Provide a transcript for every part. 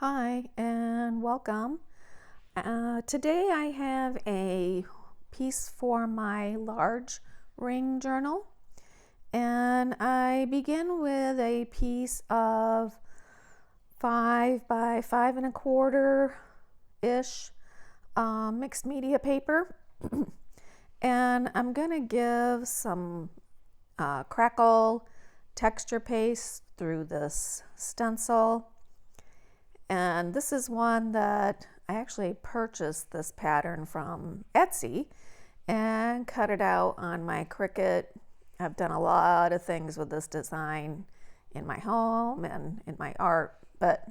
Hi and welcome. Today I have a piece for my large ring journal, and I begin with a piece of 5 by 5 1/4 ish mixed media paper, and I'm gonna give some crackle texture paste through this stencil. And this is one that I actually purchased this pattern from Etsy and cut it out on my Cricut. I've done a lot of things with this design in my home and in my art, but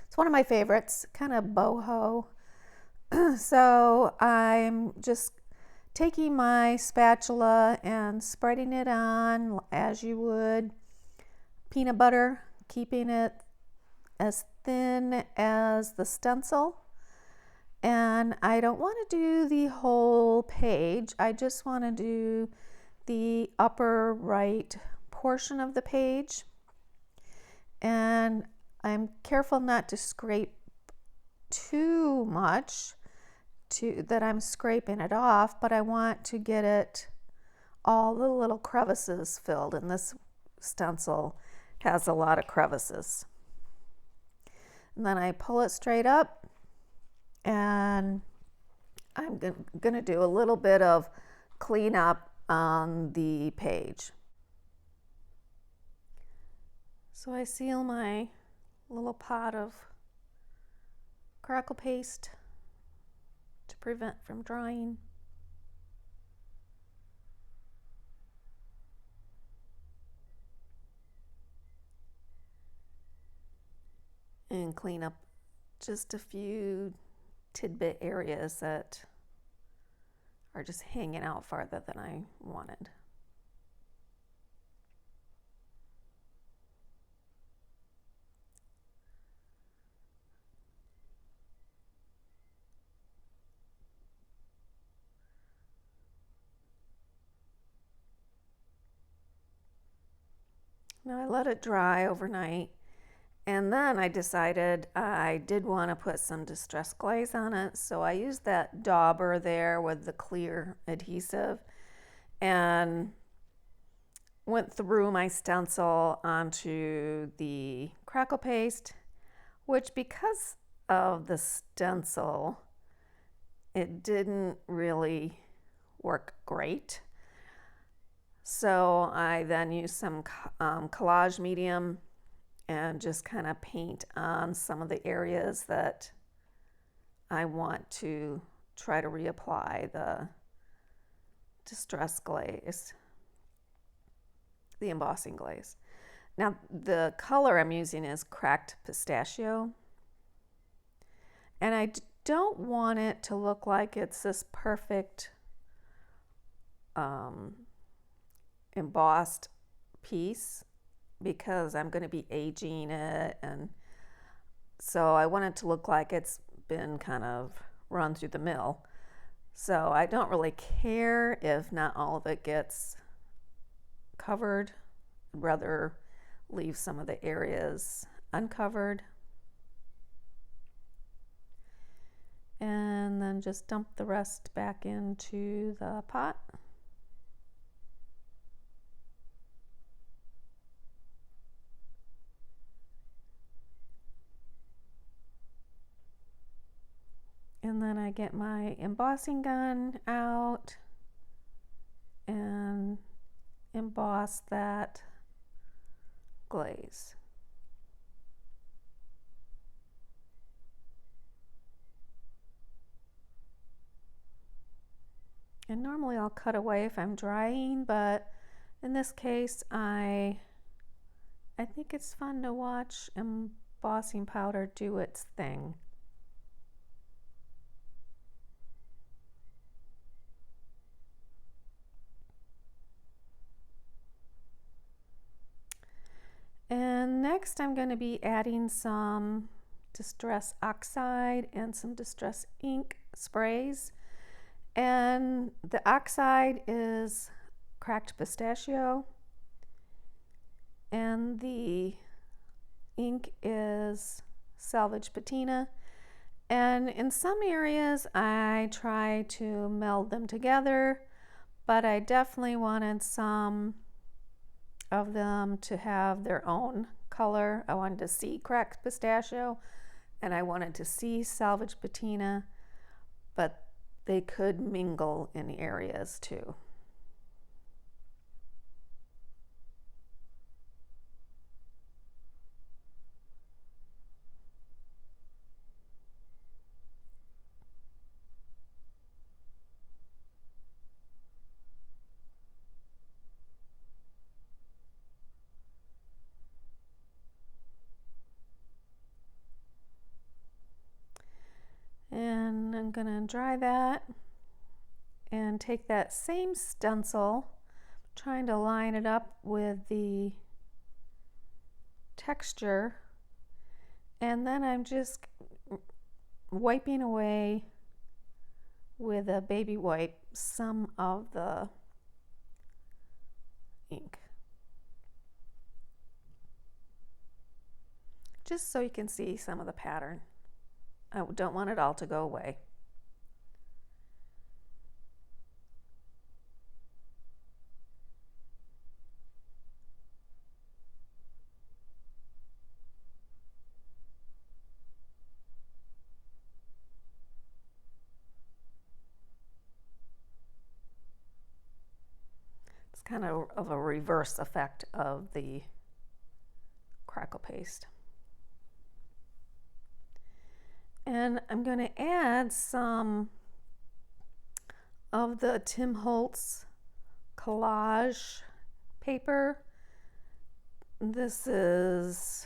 it's one of my favorites, kind of boho. So I'm just taking my spatula and spreading it on as you would peanut butter, keeping it as thin as the stencil. And I don't want to do the whole page. I just want to do the upper right portion of the page. And I'm careful not to scrape too much that I'm scraping it off, but I want to get it all the little crevices filled, and this stencil has a lot of crevices. And then I pull it straight up, and I'm going to do a little bit of cleanup on the page. So I seal my little pot of crackle paste to prevent from drying. And clean up just a few tidbit areas that are just hanging out farther than I wanted. Now I let it dry overnight. And then I decided I did want to put some distress glaze on it. So I used that dauber there with the clear adhesive and went through my stencil onto the crackle paste, which, because of the stencil, it didn't really work great. So I then used some collage medium and just kind of paint on some of the areas that I want to try to reapply the distress glaze, the embossing glaze. Now the color I'm using is cracked pistachio, and I don't want it to look like it's this perfect embossed piece, because I'm going to be aging it, and so I want it to look like it's been kind of run through the mill. So I don't really care if not all of it gets covered. I'd rather leave some of the areas uncovered. And then just dump the rest back into the pot. And then I get my embossing gun out and emboss that glaze. And normally I'll cut away if I'm drying, but in this case I think it's fun to watch embossing powder do its thing. And next I'm going to be adding some Distress Oxide and some Distress Ink sprays. And the Oxide is cracked pistachio, and the ink is salvaged patina. And in some areas I try to meld them together, but I definitely wanted some of them to have their own color. I wanted to see cracked pistachio and I wanted to see salvaged patina, but they could mingle in areas too. And I'm gonna dry that and take that same stencil, trying to line it up with the texture, and then I'm just wiping away with a baby wipe some of the ink, just so you can see some of the pattern. I don't want it all to go away. It's kind of a reverse effect of the crackle paste. And I'm going to add some of the Tim Holtz collage paper. This is,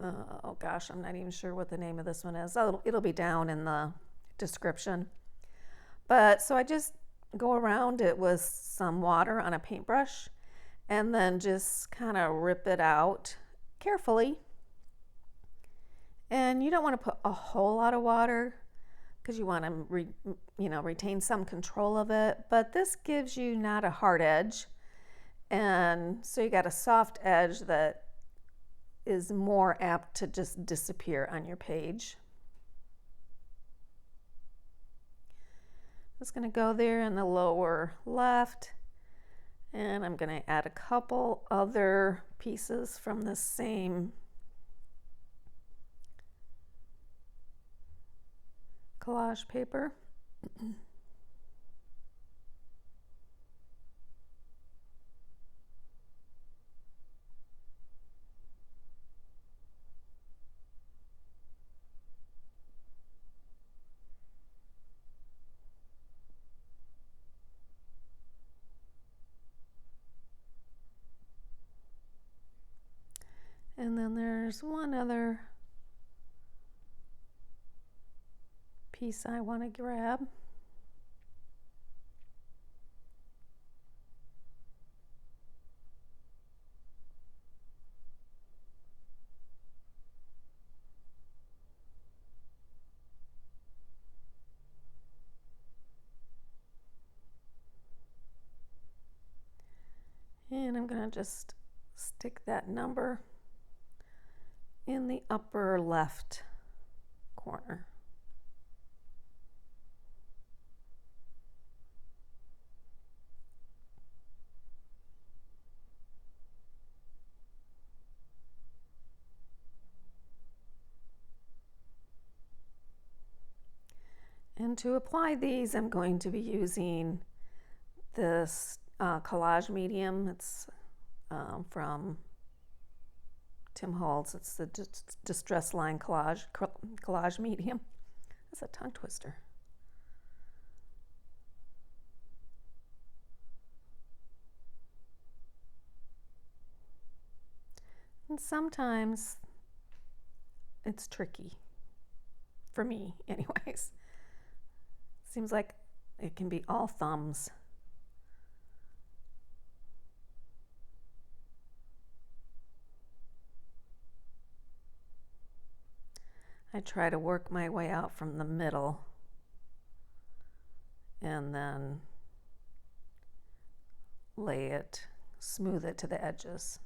oh gosh, I'm not even sure what the name of this one is. It'll be down in the description. But so I just go around it with some water on a paintbrush and then just kind of rip it out carefully. And you don't want to put a whole lot of water because you want to retain some control of it, but this gives you not a hard edge, and so you got a soft edge that is more apt to just disappear on your page. I'm just going to go there in the lower left, and I'm going to add a couple other pieces from the same collage paper. And then there's one other piece I want to grab. And I'm going to just stick that number in the upper left corner. And to apply these, I'm going to be using this collage medium. It's from Tim Holtz. It's the Distress Line collage medium. That's a tongue twister. And sometimes it's tricky, for me anyways. Seems like it can be all thumbs. I try to work my way out from the middle and then smooth it to the edges.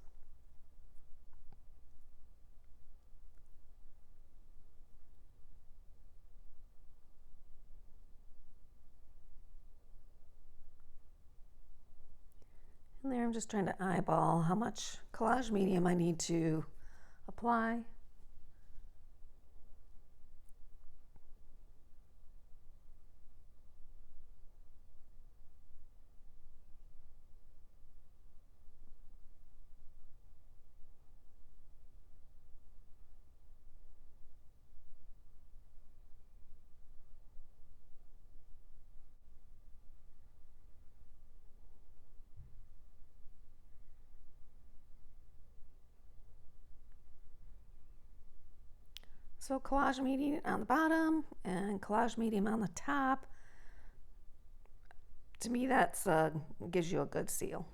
I'm just trying to eyeball how much collage medium I need to apply. So collage medium on the bottom and collage medium on the top. To me, that's gives you a good seal.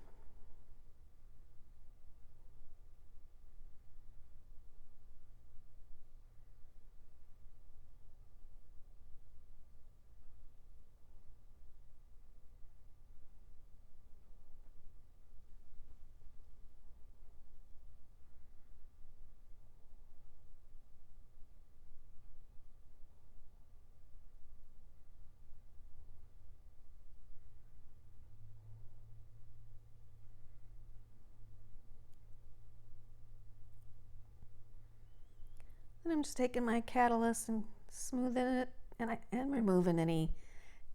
And I'm just taking my catalyst and smoothing it and removing any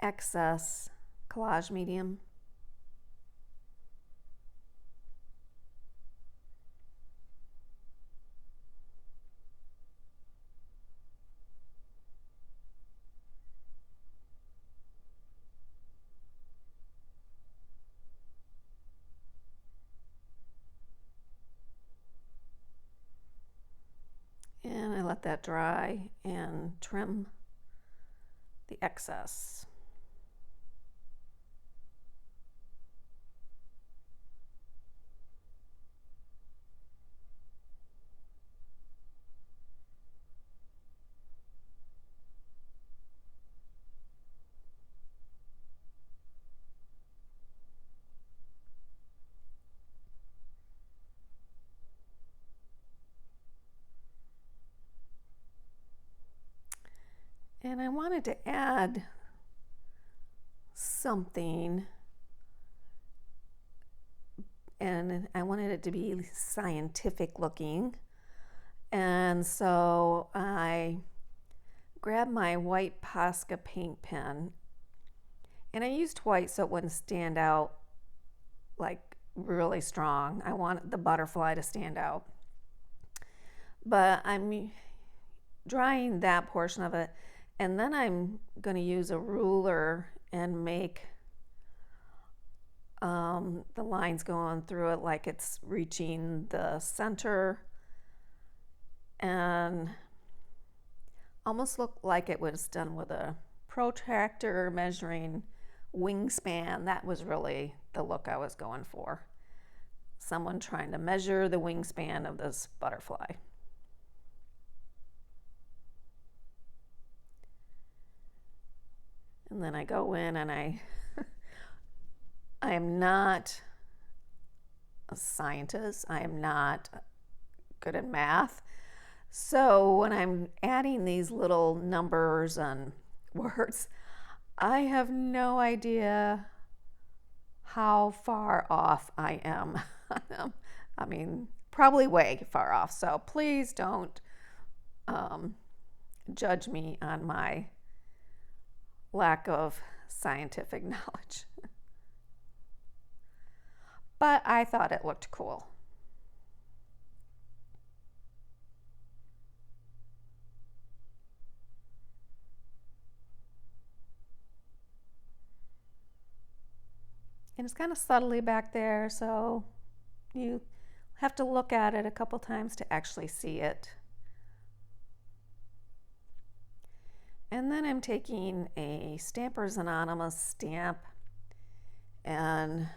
excess collage medium. And I let that dry and trim the excess. And I wanted to add something, and I wanted it to be scientific looking. And so I grabbed my white Posca Paint Pen, and I used white so it wouldn't stand out like really strong. I wanted the butterfly to stand out. But I'm drying that portion of it, and then I'm going to use a ruler and make the lines going through it like it's reaching the center, and almost look like it was done with a protractor measuring wingspan. That was really the look I was going for. Someone trying to measure the wingspan of this butterfly. And then I go in and I am not a scientist. I am not good at math. So when I'm adding these little numbers and words, I have no idea how far off I am. I mean, probably way far off. So please don't judge me on my lack of scientific knowledge. But I thought it looked cool. And it's kind of subtly back there, so you have to look at it a couple times to actually see it. And then I'm taking a Stampers Anonymous stamp, and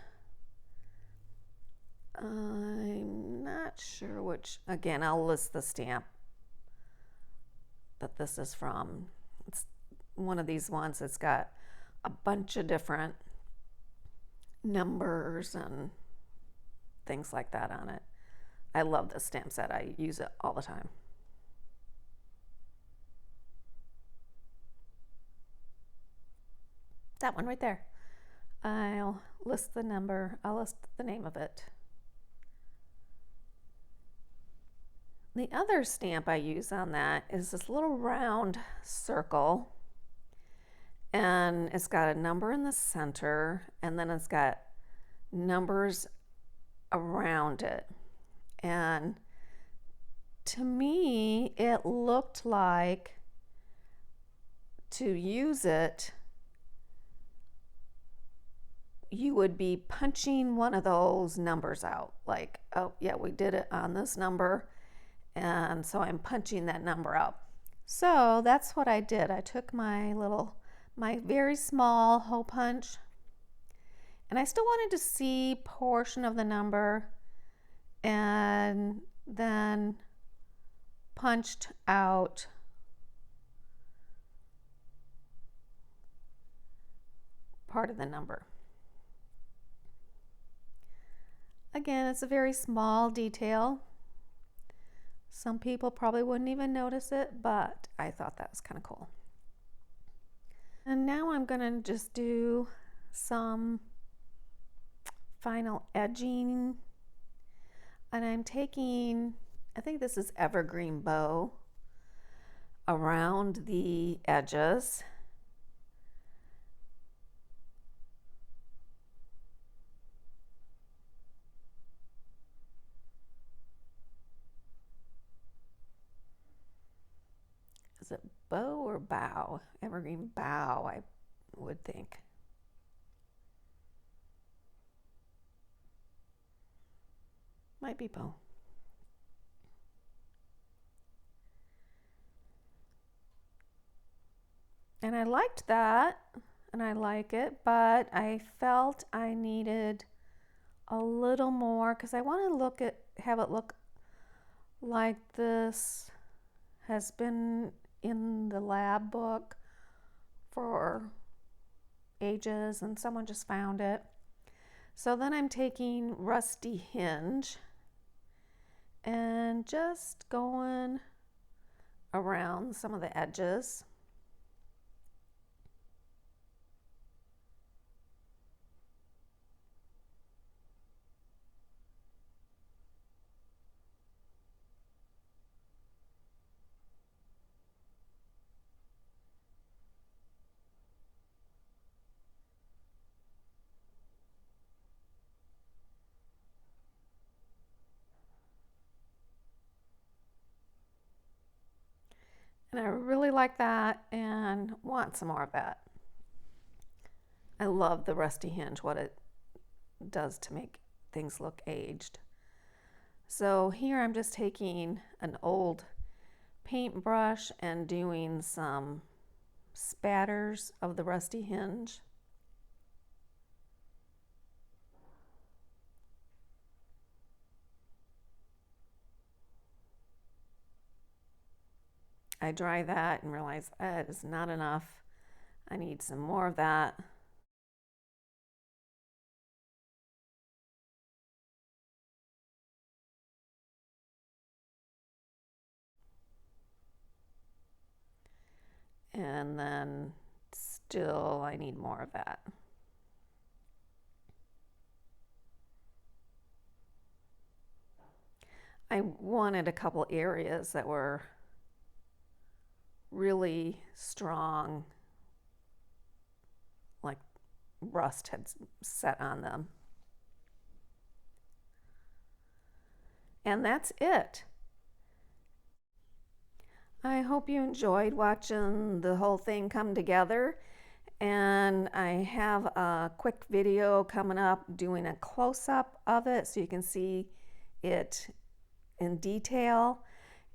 I'm not sure which, again, I'll list the stamp that this is from. It's one of these ones that's got a bunch of different numbers and things like that on it. I love this stamp set. I use it all the time. That one right there. I'll list the number, I'll list the name of it. The other stamp I use on that is this little round circle, and it's got a number in the center, and then it's got numbers around it. And to me, it looked like to use it, you would be punching one of those numbers out. Like, oh yeah, we did it on this number, and so I'm punching that number out. So that's what I did. I took my very small hole punch, and I still wanted to see portion of the number, and then punched out part of the number. Again, it's a very small detail. Some people probably wouldn't even notice it, but I thought that was kind of cool. And now I'm going to just do some final edging, and I'm taking, I think this is evergreen bough, around the edges. Is it bow or bough? Evergreen bough, I would think. Might be bow. And I liked that, and I like it, but I felt I needed a little more because I want to have it look like this has been in the lab book for ages and someone just found it. So then I'm taking rusty hinge and just going around some of the edges. And I really like that and want some more of that. I love the rusty hinge, what it does to make things look aged. So here I'm just taking an old paintbrush and doing some spatters of the rusty hinge. I dry that and realize that is not enough. I need some more of that. And then still I need more of that. I wanted a couple areas that were really strong, like rust had set on them. And that's it. I hope you enjoyed watching the whole thing come together, and I have a quick video coming up doing a close-up of it so you can see it in detail.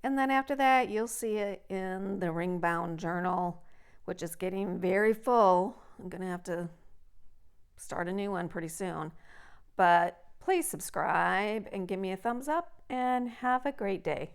And then after that, you'll see it in the ring bound journal, which is getting very full. I'm gonna have to start a new one pretty soon. But please subscribe and give me a thumbs up, and have a great day.